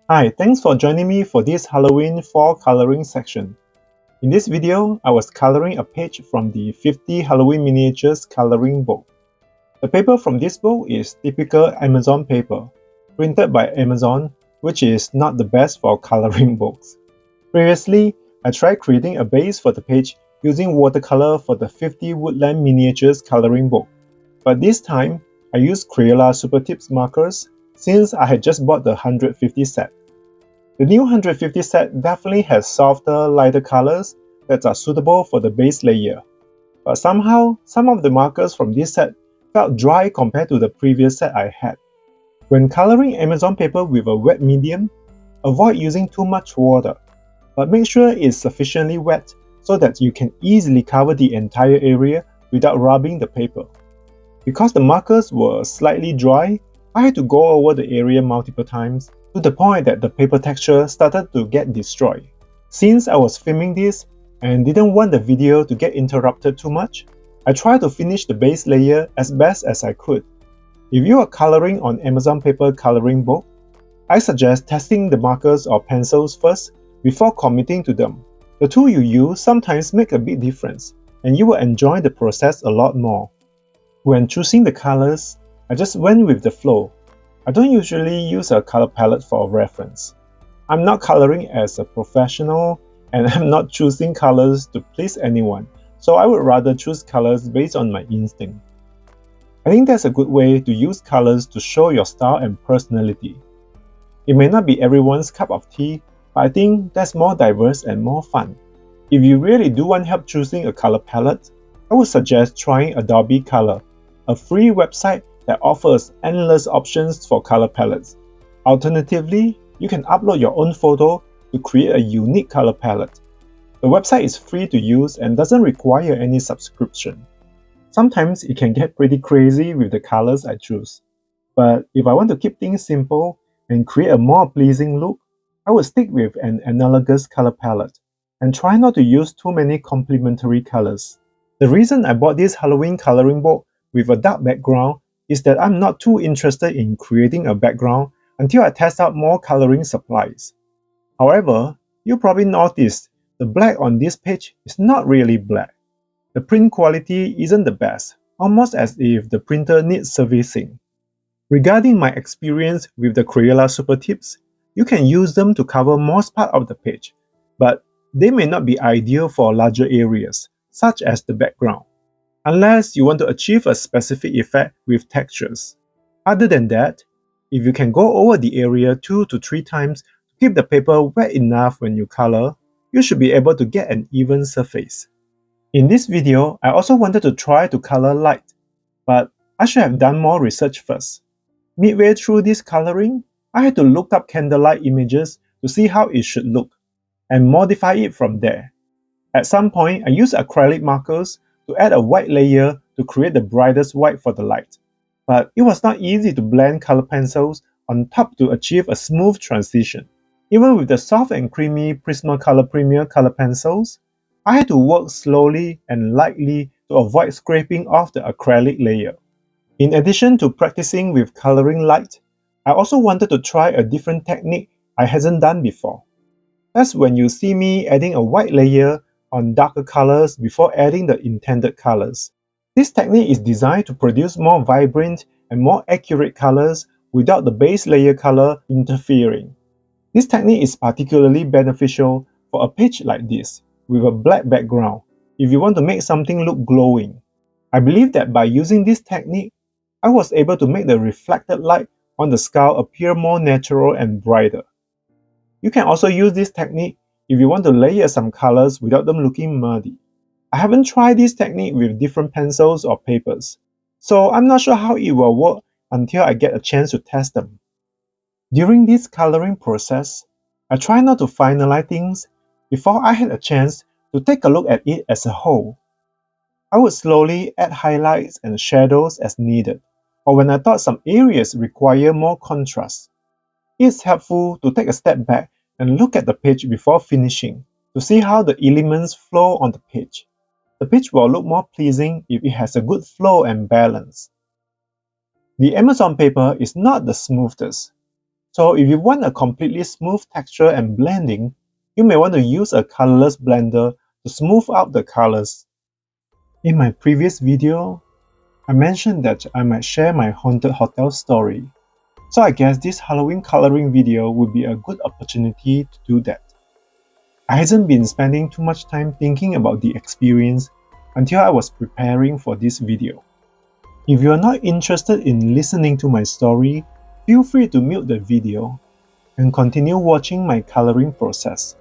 Hi, thanks for joining me for this Halloween fall coloring section. In this video, I was coloring a page from the 50 Halloween Miniatures coloring book. The paper from this book is typical Amazon paper, printed by Amazon, which is not the best for coloring books. Previously, I tried creating a base for the page using watercolor for the 50 Woodland Miniatures coloring book, but this time, I used Crayola Supertips markers since I had just bought the 150 set. The new 150 set definitely has softer, lighter colors that are suitable for the base layer, but somehow, some of the markers from this set felt dry compared to the previous set I had. When coloring Amazon paper with a wet medium, avoid using too much water, but make sure it's sufficiently wet so that you can easily cover the entire area without rubbing the paper. Because the markers were slightly dry, I had to go over the area multiple times to the point that the paper texture started to get destroyed. Since I was filming this and didn't want the video to get interrupted too much, I tried to finish the base layer as best as I could. If you are coloring on Amazon paper coloring book, I suggest testing the markers or pencils first before committing to them. The tool you use sometimes make a big difference, and you will enjoy the process a lot more. When choosing the colors, I just went with the flow. I don't usually use a color palette for reference. I'm not coloring as a professional and I'm not choosing colors to please anyone, so I would rather choose colors based on my instinct. I think that's a good way to use colors to show your style and personality. It may not be everyone's cup of tea, but I think that's more diverse and more fun. If you really do want help choosing a color palette, I would suggest trying Adobe Color, a free website that offers endless options for color palettes. Alternatively, you can upload your own photo to create a unique color palette. The website is free to use and doesn't require any subscription. Sometimes it can get pretty crazy with the colors I choose. But if I want to keep things simple and create a more pleasing look, I would stick with an analogous color palette and try not to use too many complementary colors. The reason I bought this Halloween coloring book with a dark background is that I'm not too interested in creating a background until I test out more coloring supplies. However, you probably noticed the black on this page is not really black. The print quality isn't the best, almost as if the printer needs servicing. Regarding my experience with the Crayola Supertips, you can use them to cover most part of the page, but they may not be ideal for larger areas, such as the background, unless you want to achieve a specific effect with textures. Other than that, if you can go over the area 2 to 3 times to keep the paper wet enough when you color, you should be able to get an even surface. In this video, I also wanted to try to color light, but I should have done more research first. Midway through this coloring, I had to look up candlelight images to see how it should look, and modify it from there. At some point, I used acrylic markers to add a white layer to create the brightest white for the light. But it was not easy to blend color pencils on top to achieve a smooth transition. Even with the soft and creamy Prismacolor Premier color pencils, I had to work slowly and lightly to avoid scraping off the acrylic layer. In addition to practicing with coloring light, I also wanted to try a different technique I hadn't done before. That's when you see me adding a white layer on darker colors before adding the intended colors. This technique is designed to produce more vibrant and more accurate colors without the base layer color interfering. This technique is particularly beneficial for a page like this, with a black background, if you want to make something look glowing. I believe that by using this technique, I was able to make the reflected light on the skull appear more natural and brighter. You can also use this technique if you want to layer some colors without them looking muddy. I haven't tried this technique with different pencils or papers, so I'm not sure how it will work until I get a chance to test them. During this coloring process, I try not to finalize things before I had a chance to take a look at it as a whole. I would slowly add highlights and shadows as needed, or when I thought some areas require more contrast. It's helpful to take a step back and look at the page before finishing to see how the elements flow on the page. The page will look more pleasing if it has a good flow and balance. The Amazon paper is not the smoothest, So if you want a completely smooth texture and blending, you may want to use a colorless blender to smooth out the colors. In my previous video, I mentioned that I might share my haunted hotel story. So I guess this Halloween coloring video would be a good opportunity to do that. I hadn't been spending too much time thinking about the experience until I was preparing for this video. If you are not interested in listening to my story, feel free to mute the video and continue watching my coloring process.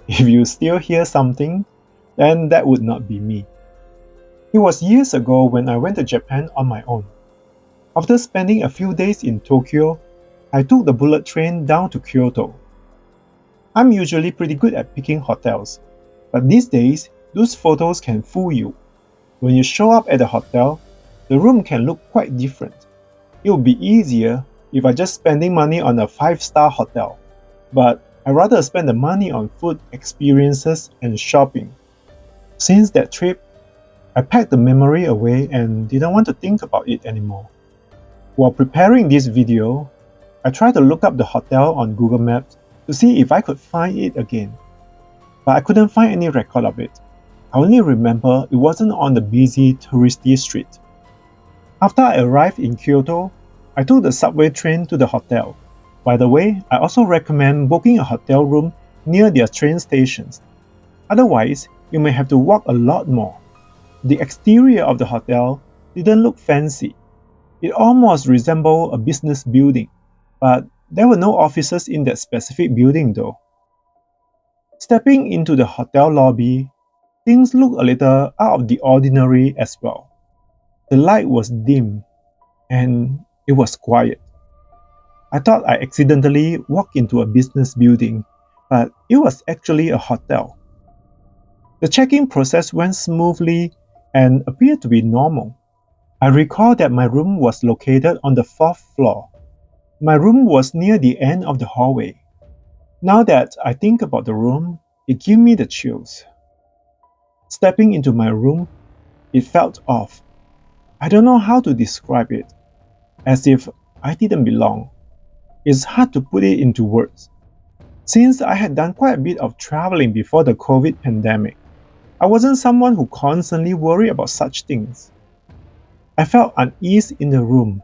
If you still hear something, then that would not be me. It was years ago when I went to Japan on my own. After spending a few days in Tokyo, I took the bullet train down to Kyoto. I'm usually pretty good at picking hotels, but these days, those photos can fool you. When you show up at the hotel, the room can look quite different. It would be easier if I just spending money on a 5-star hotel, but I'd rather spend the money on food, experiences, and shopping. Since that trip, I packed the memory away and didn't want to think about it anymore. While preparing this video, I tried to look up the hotel on Google Maps to see if I could find it again, but I couldn't find any record of it. I only remember it wasn't on the busy touristy street. After I arrived in Kyoto, I took the subway train to the hotel. By the way, I also recommend booking a hotel room near their train stations. Otherwise, you may have to walk a lot more. The exterior of the hotel didn't look fancy. It almost resembled a business building, but there were no offices in that specific building though. Stepping into the hotel lobby, things looked a little out of the ordinary as well. The light was dim, and it was quiet. I thought I accidentally walked into a business building, but it was actually a hotel. The check-in process went smoothly and appeared to be normal. I recall that my room was located on the 4th floor. My room was near the end of the hallway. Now that I think about the room, it gives me the chills. Stepping into my room, it felt off. I don't know how to describe it, as if I didn't belong. It's hard to put it into words. Since I had done quite a bit of traveling before the COVID pandemic, I wasn't someone who constantly worried about such things. I felt unease in the room.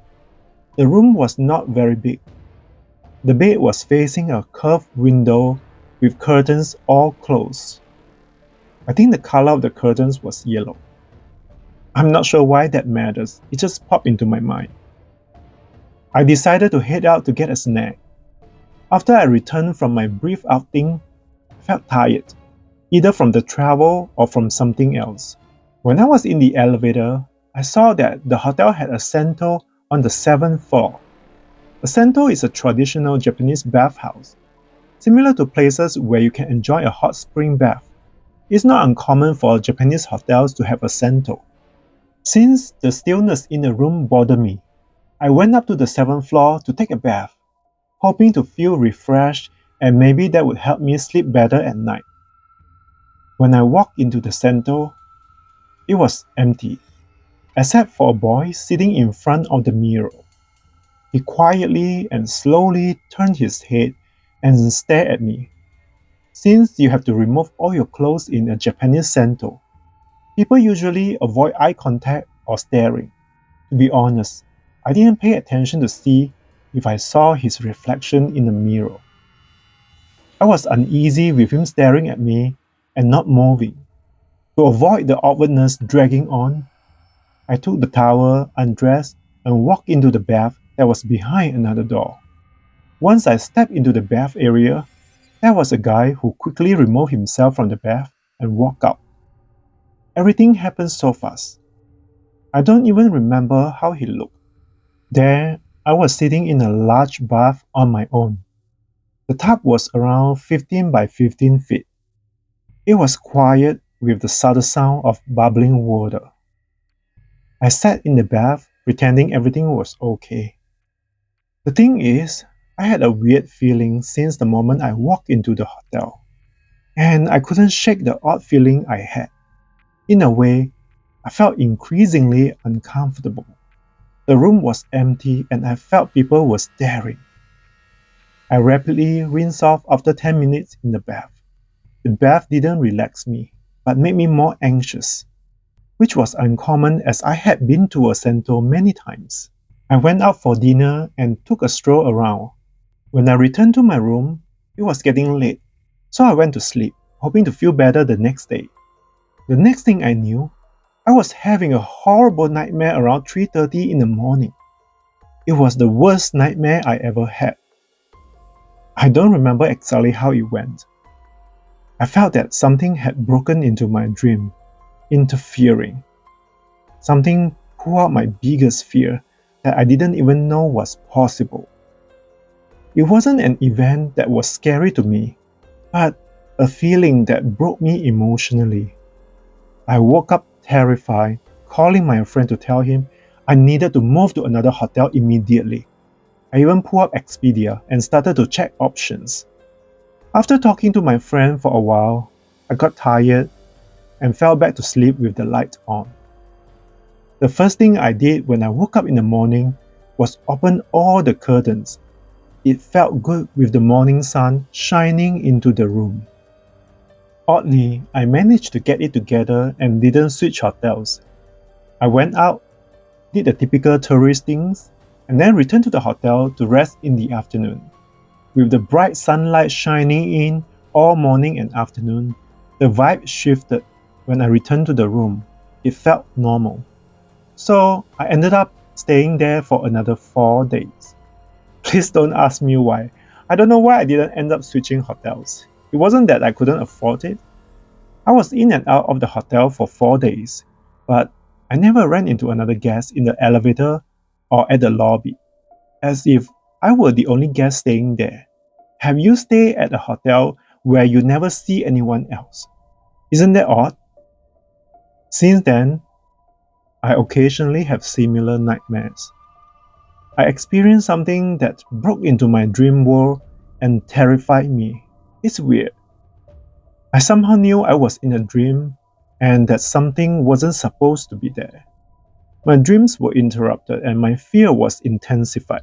The room was not very big. The bed was facing a curved window with curtains all closed. I think the color of the curtains was yellow. I'm not sure why that matters, it just popped into my mind. I decided to head out to get a snack. After I returned from my brief outing, I felt tired, either from the travel or from something else. When I was in the elevator, I saw that the hotel had a sento on the 7th floor. A sento is a traditional Japanese bathhouse, similar to places where you can enjoy a hot spring bath. It's not uncommon for Japanese hotels to have a sento. Since the stillness in the room bothered me, I went up to the 7th floor to take a bath, hoping to feel refreshed and maybe that would help me sleep better at night. When I walked into the sento, it was empty, except for a boy sitting in front of the mirror. He quietly and slowly turned his head and stared at me. Since you have to remove all your clothes in a Japanese sento, people usually avoid eye contact or staring. To be honest, I didn't pay attention to see if I saw his reflection in the mirror. I was uneasy with him staring at me and not moving. To avoid the awkwardness dragging on, I took the towel, undressed, and walked into the bath that was behind another door. Once I stepped into the bath area, there was a guy who quickly removed himself from the bath and walked out. Everything happened so fast. I don't even remember how he looked. There, I was sitting in a large bath on my own. The tub was around 15 by 15 feet. It was quiet with the subtle sound of bubbling water. I sat in the bath, pretending everything was okay. The thing is, I had a weird feeling since the moment I walked into the hotel, and I couldn't shake the odd feeling I had. In a way, I felt increasingly uncomfortable. The room was empty and I felt people were staring. I rapidly rinsed off after 10 minutes in the bath. The bath didn't relax me, but made me more anxious, which was uncommon as I had been to a center many times. I went out for dinner and took a stroll around. When I returned to my room, it was getting late, so I went to sleep, hoping to feel better the next day. The next thing I knew, I was having a horrible nightmare around 3:30 in the morning. It was the worst nightmare I ever had. I don't remember exactly how it went. I felt that something had broken into my dream, interfering. Something pulled out my biggest fear that I didn't even know was possible. It wasn't an event that was scary to me, but a feeling that broke me emotionally. I woke up terrified, calling my friend to tell him I needed to move to another hotel immediately. I even pulled up Expedia and started to check options. After talking to my friend for a while, I got tired and fell back to sleep with the light on. The first thing I did when I woke up in the morning was open all the curtains. It felt good with the morning sun shining into the room. Oddly, I managed to get it together and didn't switch hotels. I went out, did the typical tourist things, and then returned to the hotel to rest in the afternoon. With the bright sunlight shining in all morning and afternoon, the vibe shifted when I returned to the room. It felt normal. So I ended up staying there for another 4 days. Please don't ask me why. I don't know why I didn't end up switching hotels. It wasn't that I couldn't afford it. I was in and out of the hotel for 4 days, but I never ran into another guest in the elevator or at the lobby, as if I were the only guest staying there. Have you stayed at a hotel where you never see anyone else? Isn't that odd? Since then, I occasionally have similar nightmares. I experienced something that broke into my dream world and terrified me. It's weird. I somehow knew I was in a dream and that something wasn't supposed to be there. My dreams were interrupted and my fear was intensified.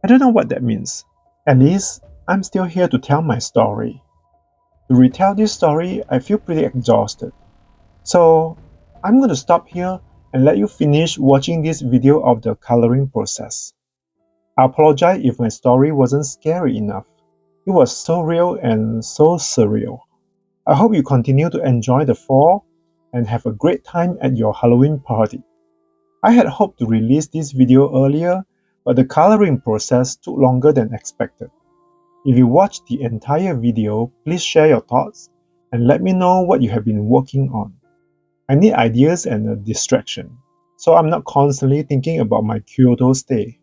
I don't know what that means. At least, I'm still here to tell my story. To retell this story, I feel pretty exhausted. So, I'm going to stop here and let you finish watching this video of the coloring process. I apologize if my story wasn't scary enough. It was so real and so surreal. I hope you continue to enjoy the fall and have a great time at your Halloween party. I had hoped to release this video earlier, but the coloring process took longer than expected. If you watched the entire video, please share your thoughts and let me know what you have been working on. I need ideas and a distraction, so I'm not constantly thinking about my Kyoto stay.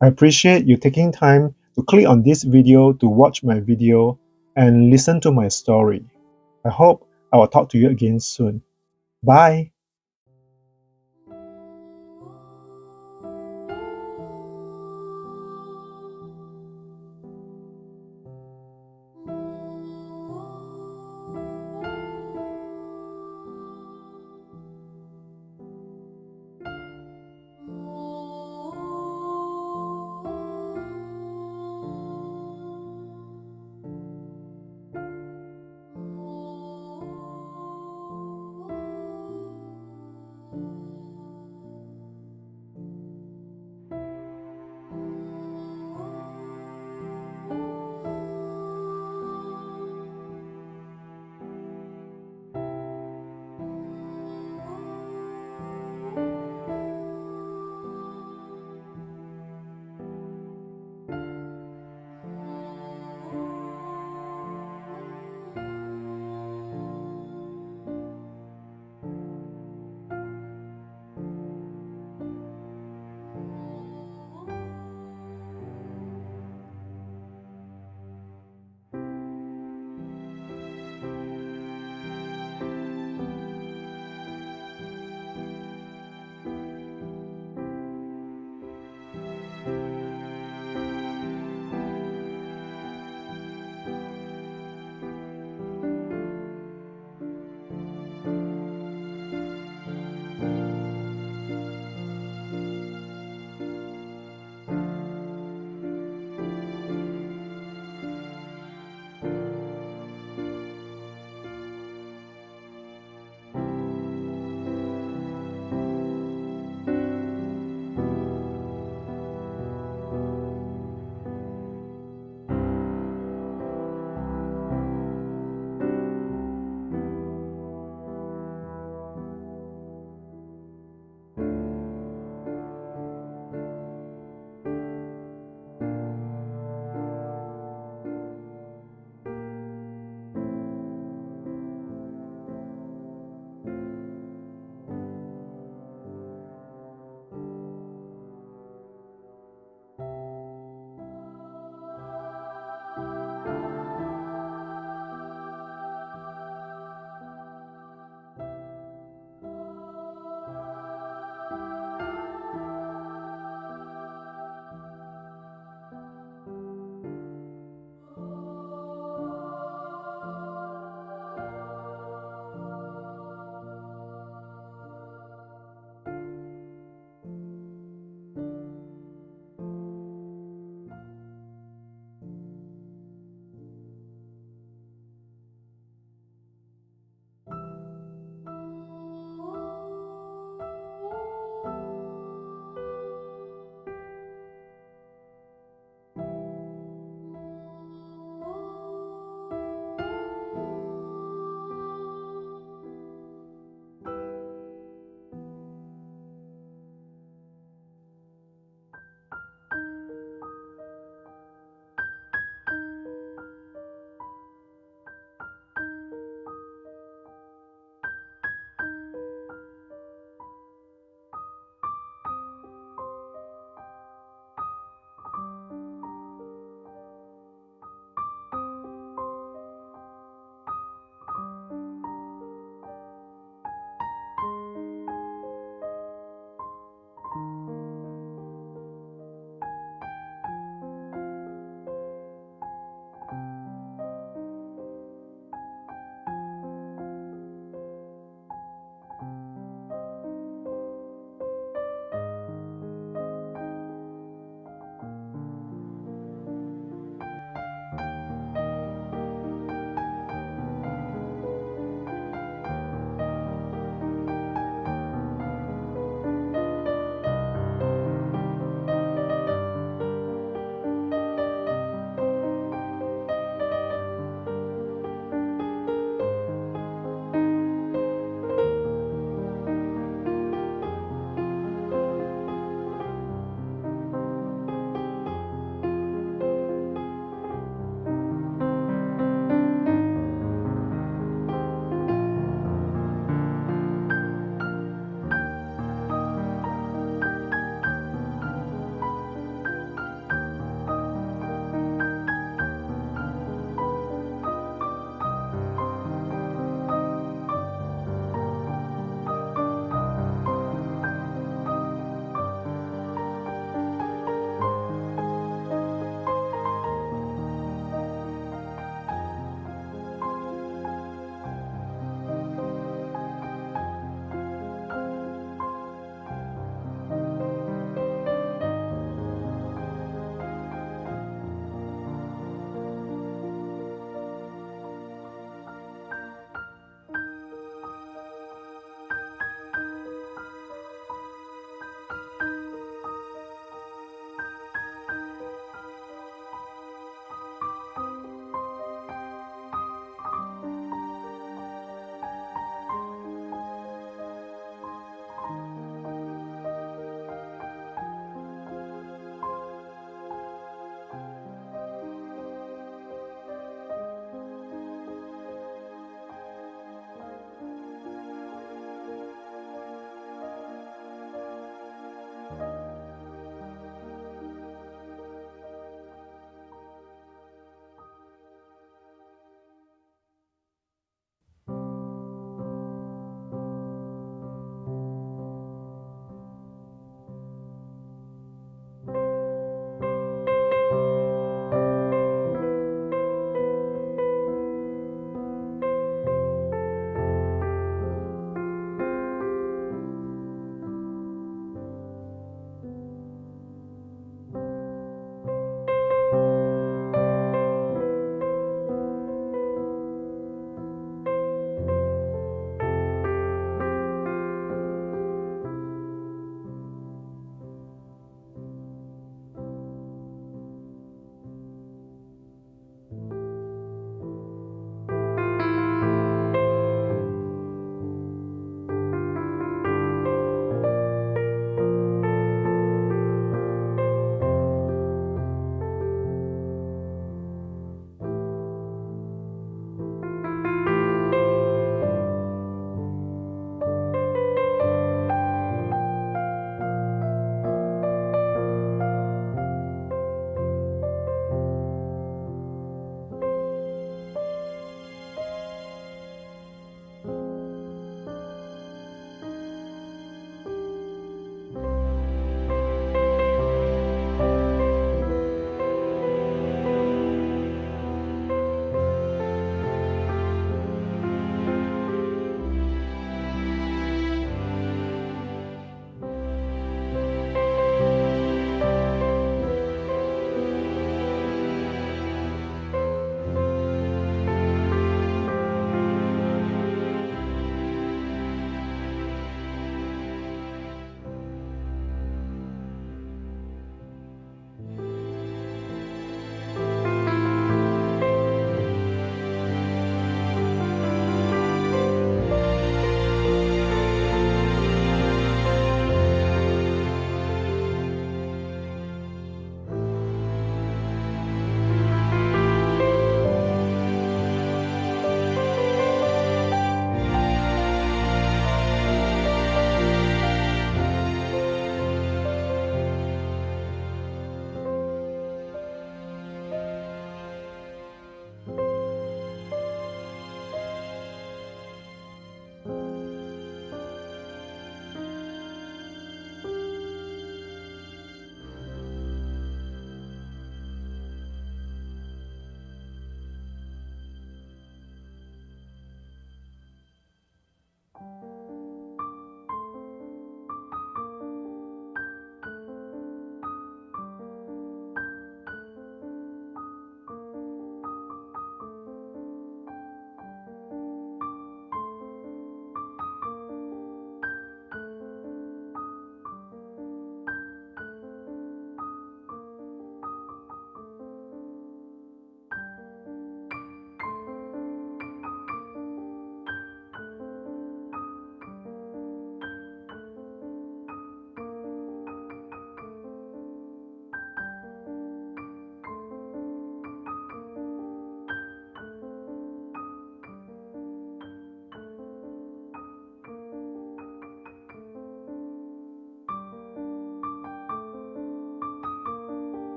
I appreciate you taking time to click on this video to watch my video and listen to my story. I hope I will talk to you again soon. Bye!